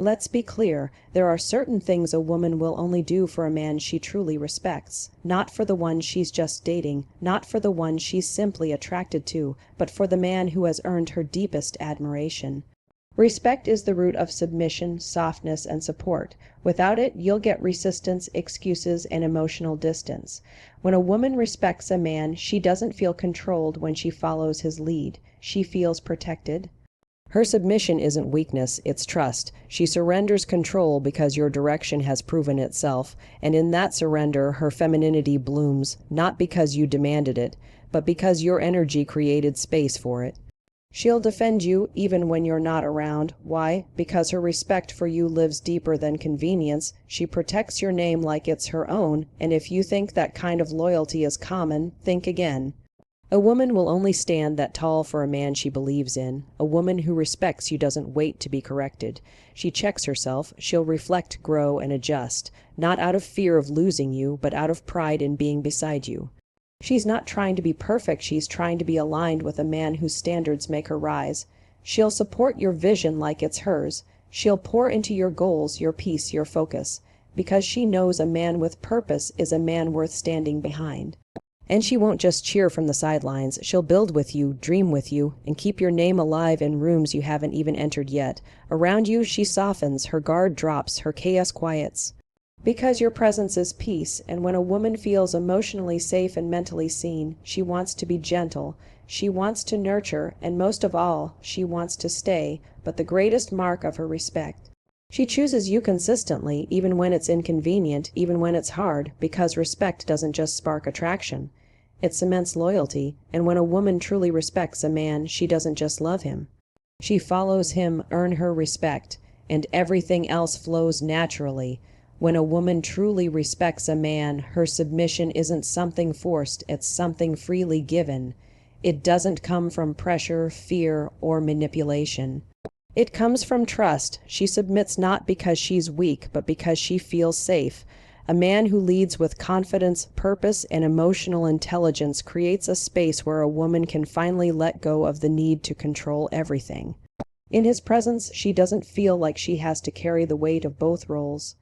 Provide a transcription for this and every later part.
Let's be clear, there are certain things a woman will only do for a man she truly respects. Not for the one she's just dating, not for the one she's simply attracted to, but for the man who has earned her deepest admiration. Respect is the root of submission, softness, and support. Without it, you'll get resistance, excuses, and emotional distance. When a woman respects a man, she doesn't feel controlled when she follows his lead. She feels protected. Her submission isn't weakness, it's trust. She surrenders control because your direction has proven itself, and in that surrender her femininity blooms, not because you demanded it, but because your energy created space for it. She'll defend you even when you're not around. Why? Because her respect for you lives deeper than convenience. She protects your name like it's her own, and if you think that kind of loyalty is common, think again. A woman will only stand that tall for a man she believes in. A woman who respects you doesn't wait to be corrected. She checks herself, she'll reflect, grow, and adjust, not out of fear of losing you, but out of pride in being beside you. She's not trying to be perfect, she's trying to be aligned with a man whose standards make her rise. She'll support your vision like it's hers. She'll pour into your goals, your peace, your focus, because she knows a man with purpose is a man worth standing behind. And she won't just cheer from the sidelines. She'll build with you, dream with you, and keep your name alive in rooms you haven't even entered yet. Around you, she softens, her guard drops, her chaos quiets. Because your presence is peace, and when a woman feels emotionally safe and mentally seen, she wants to be gentle, she wants to nurture, and most of all, she wants to stay, but the greatest mark of her respect. She chooses you consistently, even when it's inconvenient, even when it's hard, because respect doesn't just spark attraction. It cements loyalty, and when a woman truly respects a man, she doesn't just love him. She follows him, earn her respect, and everything else flows naturally. When a woman truly respects a man, her submission isn't something forced, it's something freely given. It doesn't come from pressure, fear, or manipulation. It comes from trust. She submits not because she's weak, but because she feels safe. A man who leads with confidence, purpose, and emotional intelligence creates a space where a woman can finally let go of the need to control everything. In his presence, she doesn't feel like she has to carry the weight of both roles.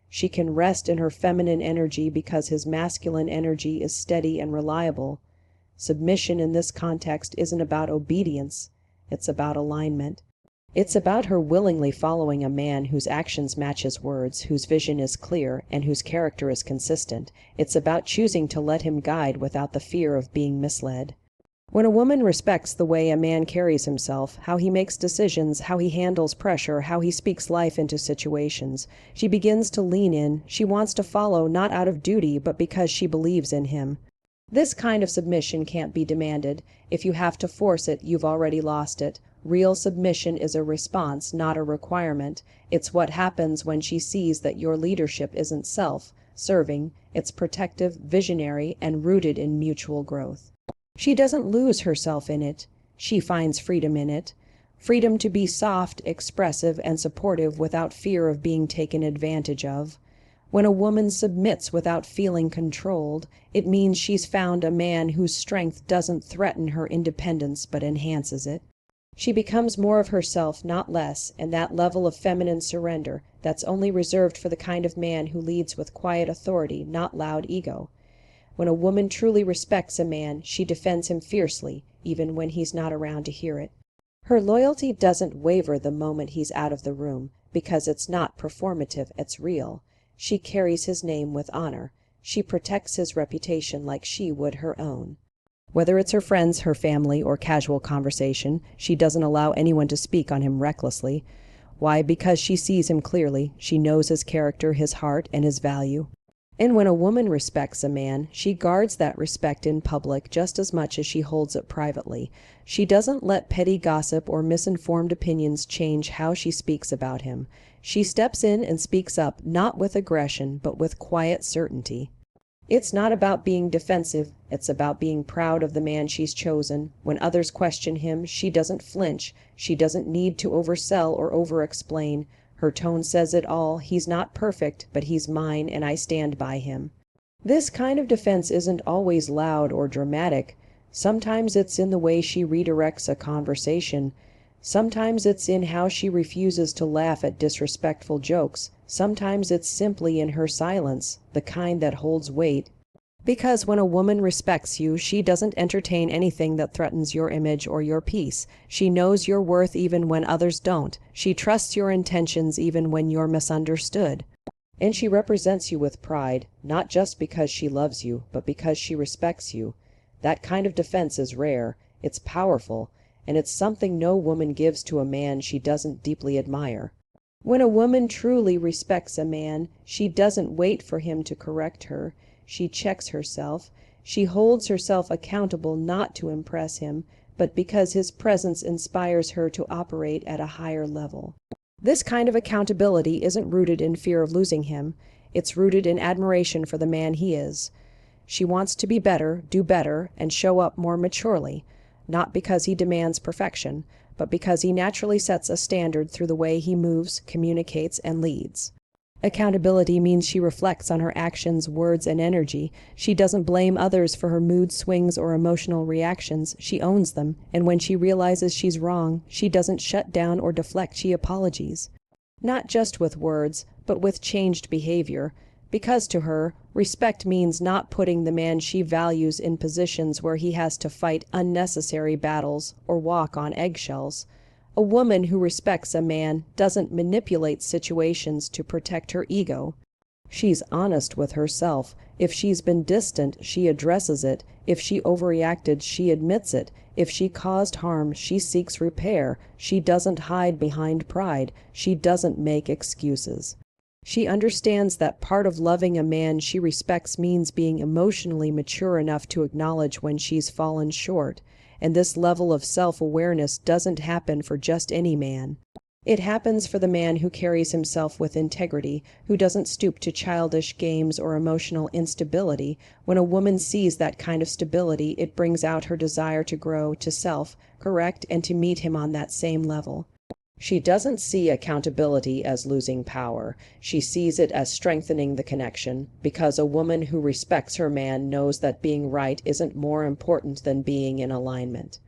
She can rest in her feminine energy because his masculine energy is steady and reliable. Submission in this context isn't about obedience, it's about alignment. It's about her willingly following a man whose actions match his words, whose vision is clear, and whose character is consistent. It's about choosing to let him guide without the fear of being misled. When a woman respects the way a man carries himself, how he makes decisions, how he handles pressure, how he speaks life into situations, she begins to lean in. She wants to follow not out of duty, but because she believes in him. This kind of submission can't be demanded. If you have to force it, you've already lost it. Real submission is a response, not a requirement. It's what happens when she sees that your leadership isn't self-serving, it's protective, visionary, and rooted in mutual growth. She doesn't lose herself in it. She finds freedom in it. Freedom to be soft, expressive, and supportive without fear of being taken advantage of. When a woman submits without feeling controlled, it means she's found a man whose strength doesn't threaten her independence but enhances it. She becomes more of herself, not less, and that level of feminine surrender that's only reserved for the kind of man who leads with quiet authority, not loud ego. When a woman truly respects a man, she defends him fiercely, even when he's not around to hear it. Her loyalty doesn't waver the moment he's out of the room, because it's not performative, it's real. She carries his name with honor. She protects his reputation like she would her own. Whether it's her friends, her family, or casual conversation, she doesn't allow anyone to speak on him recklessly. Why? Because she sees him clearly. She knows his character, his heart, and his value. And when a woman respects a man, she guards that respect in public just as much as she holds it privately. She doesn't let petty gossip or misinformed opinions change how she speaks about him. She steps in and speaks up, not with aggression, but with quiet certainty. It's not about being defensive, it's about being proud of the man she's chosen. When others question him, she doesn't flinch. She doesn't need to oversell or over-explain. Her tone says it all. He's not perfect, but he's mine, and I stand by him. This kind of defense isn't always loud or dramatic. Sometimes it's in the way she redirects a conversation. Sometimes it's in how she refuses to laugh at disrespectful jokes. Sometimes it's simply in her silence, the kind that holds weight. Because when a woman respects you, she doesn't entertain anything that threatens your image or your peace. She knows your worth even when others don't. She trusts your intentions even when you're misunderstood. And she represents you with pride, not just because she loves you, but because she respects you. That kind of defense is rare, it's powerful, and it's something no woman gives to a man she doesn't deeply admire. When a woman truly respects a man, she doesn't wait for him to correct her. She checks herself. She holds herself accountable not to impress him, but because his presence inspires her to operate at a higher level. This kind of accountability isn't rooted in fear of losing him. It's rooted in admiration for the man he is. She wants to be better, do better, and show up more maturely, not because he demands perfection, but because he naturally sets a standard through the way he moves, communicates, and leads. Accountability means she reflects on her actions, words, and energy. She doesn't blame others for her mood swings or emotional reactions. She owns them, and when she realizes she's wrong, she doesn't shut down or deflect. She apologies. Not just with words, but with changed behavior. Because to her, respect means not putting the man she values in positions where he has to fight unnecessary battles or walk on eggshells. A woman who respects a man doesn't manipulate situations to protect her ego. She's honest with herself. If she's been distant, she addresses it. If she overreacted, she admits it. If she caused harm, she seeks repair. She doesn't hide behind pride. She doesn't make excuses. She understands that part of loving a man she respects means being emotionally mature enough to acknowledge when she's fallen short. And this level of self-awareness doesn't happen for just any man. It happens for the man who carries himself with integrity, who doesn't stoop to childish games or emotional instability. When a woman sees that kind of stability, it brings out her desire to grow, to self-correct, and to meet him on that same level. She doesn't see accountability as losing power. She sees it as strengthening the connection, because a woman who respects her man knows that being right isn't more important than being in alignment.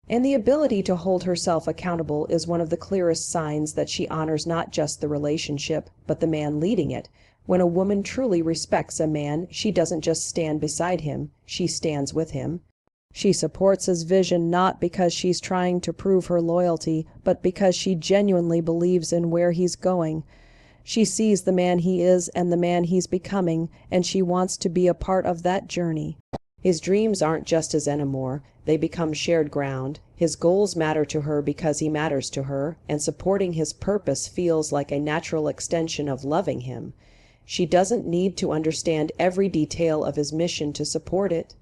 And the ability to hold herself accountable is one of the clearest signs that she honors not just the relationship, but the man leading it. When a woman truly respects a man, she doesn't just stand beside him, she stands with him. She supports his vision not because she's trying to prove her loyalty, but because she genuinely believes in where he's going. She sees the man he is and the man he's becoming, and she wants to be a part of that journey. His dreams aren't just his anymore, they become shared ground. His goals matter to her because he matters to her, and supporting his purpose feels like a natural extension of loving him. She doesn't need to understand every detail of his mission to support it.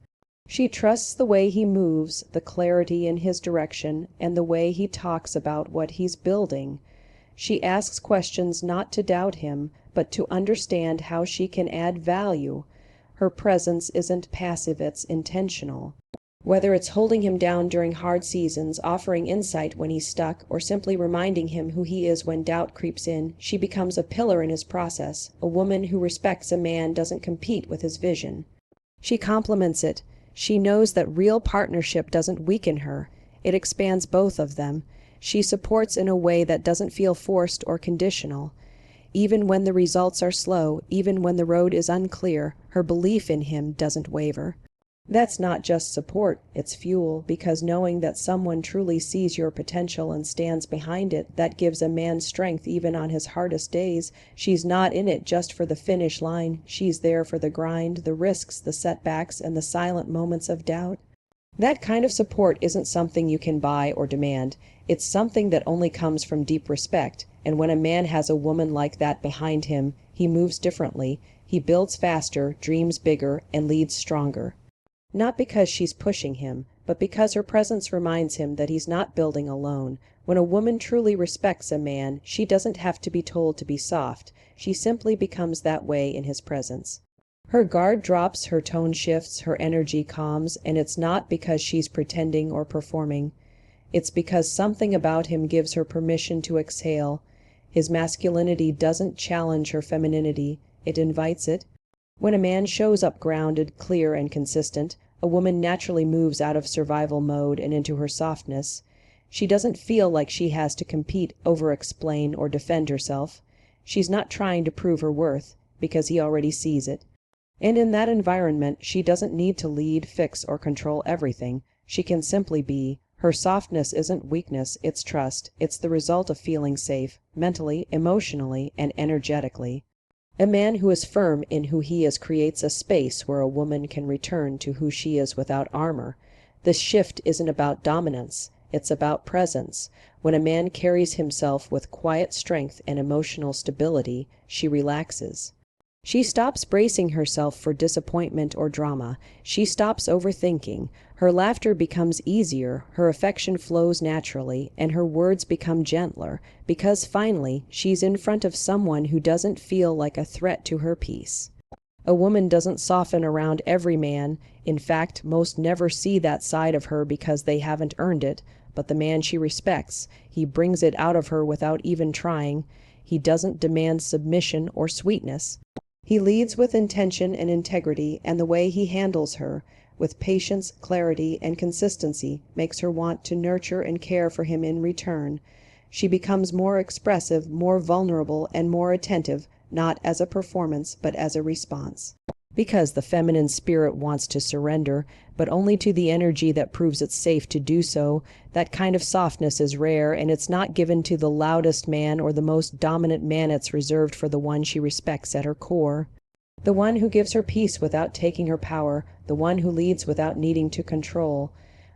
She trusts the way he moves, the clarity in his direction, and the way he talks about what he's building. She asks questions not to doubt him, but to understand how she can add value. Her presence isn't passive, it's intentional. Whether it's holding him down during hard seasons, offering insight when he's stuck, or simply reminding him who he is when doubt creeps in, she becomes a pillar in his process. A woman who respects a man doesn't compete with his vision. She complements it. She knows that real partnership doesn't weaken her. It expands both of them. She supports in a way that doesn't feel forced or conditional. Even when the results are slow, even when the road is unclear, her belief in him doesn't waver. That's not just support, it's fuel, because knowing that someone truly sees your potential and stands behind it, that gives a man strength even on his hardest days. She's not in it just for the finish line. She's there for the grind, the risks, the setbacks, and the silent moments of doubt. That kind of support isn't something you can buy or demand. It's something that only comes from deep respect, and when a man has a woman like that behind him, he moves differently. He builds faster, dreams bigger, and leads stronger. Not because she's pushing him, but because her presence reminds him that he's not building alone. When a woman truly respects a man, she doesn't have to be told to be soft. She simply becomes that way in his presence. Her guard drops, her tone shifts, her energy calms, and it's not because she's pretending or performing. It's because something about him gives her permission to exhale. His masculinity doesn't challenge her femininity, it invites it. When a man shows up grounded, clear, and consistent, a woman naturally moves out of survival mode and into her softness. She doesn't feel like she has to compete, over-explain, or defend herself. She's not trying to prove her worth, because he already sees it. And in that environment, she doesn't need to lead, fix, or control everything. She can simply be. Her softness isn't weakness, it's trust. It's the result of feeling safe, mentally, emotionally, and energetically. A man who is firm in who he is creates a space where a woman can return to who she is without armor. This shift isn't about dominance, it's about presence. When a man carries himself with quiet strength and emotional stability, she relaxes. She stops bracing herself for disappointment or drama. She stops overthinking. Her laughter becomes easier, her affection flows naturally, and her words become gentler, because finally she's in front of someone who doesn't feel like a threat to her peace. A woman doesn't soften around every man. In fact, most never see that side of her because they haven't earned it. But the man she respects, he brings it out of her without even trying. He doesn't demand submission or sweetness. He leads with intention and integrity, and the way he handles her, with patience, clarity, and consistency, makes her want to nurture and care for him in return. She becomes more expressive, more vulnerable, and more attentive, not as a performance, but as a response. Because the feminine spirit wants to surrender, but only to the energy that proves it's safe to do so. That kind of softness is rare, and it's not given to the loudest man or the most dominant man. It's reserved for the one she respects at her core. The one who gives her peace without taking her power, the one who leads without needing to control.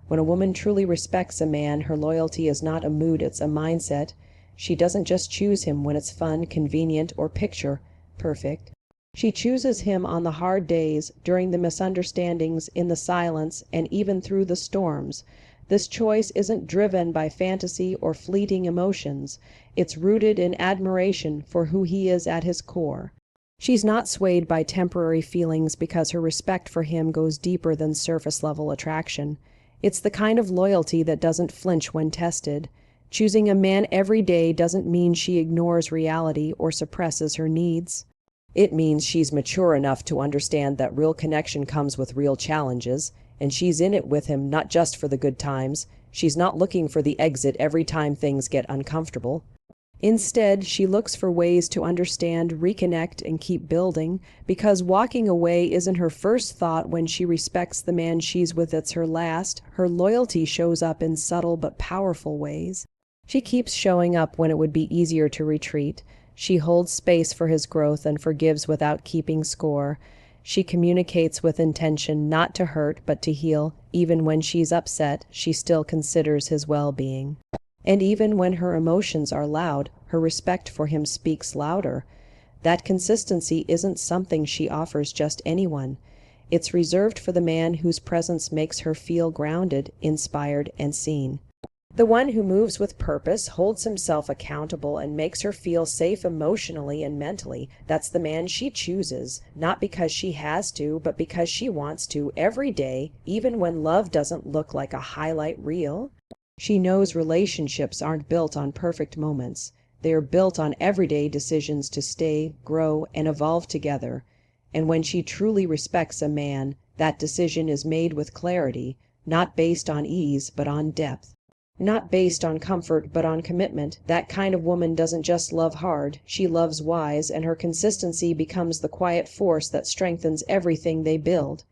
When a woman truly respects a man, her loyalty is not a mood, it's a mindset. She doesn't just choose him when it's fun, convenient, or picture perfect. She chooses him on the hard days, during the misunderstandings, in the silence, and even through the storms. This choice isn't driven by fantasy or fleeting emotions. It's rooted in admiration for who he is at his core. She's not swayed by temporary feelings because her respect for him goes deeper than surface-level attraction. It's the kind of loyalty that doesn't flinch when tested. Choosing a man every day doesn't mean she ignores reality or suppresses her needs. It means she's mature enough to understand that real connection comes with real challenges, and she's in it with him not just for the good times. She's not looking for the exit every time things get uncomfortable. Instead, she looks for ways to understand, reconnect, and keep building, because walking away isn't her first thought when she respects the man she's with. It's her last. Her loyalty shows up in subtle but powerful ways. She keeps showing up when it would be easier to retreat. She holds space for his growth and forgives without keeping score. She communicates with intention, not to hurt, but to heal. Even when she's upset, she still considers his well-being. And even when her emotions are loud, her respect for him speaks louder. That consistency isn't something she offers just anyone. It's reserved for the man whose presence makes her feel grounded, inspired, and seen. The one who moves with purpose, holds himself accountable, and makes her feel safe emotionally and mentally. That's the man she chooses, not because she has to, but because she wants to, every day, even when love doesn't look like a highlight reel. She knows relationships aren't built on perfect moments. They are built on everyday decisions to stay, grow, and evolve together. And when she truly respects a man, that decision is made with clarity, not based on ease, but on depth. Not based on comfort, but on commitment. That kind of woman doesn't just love hard, she loves wise, and her consistency becomes the quiet force that strengthens everything they build.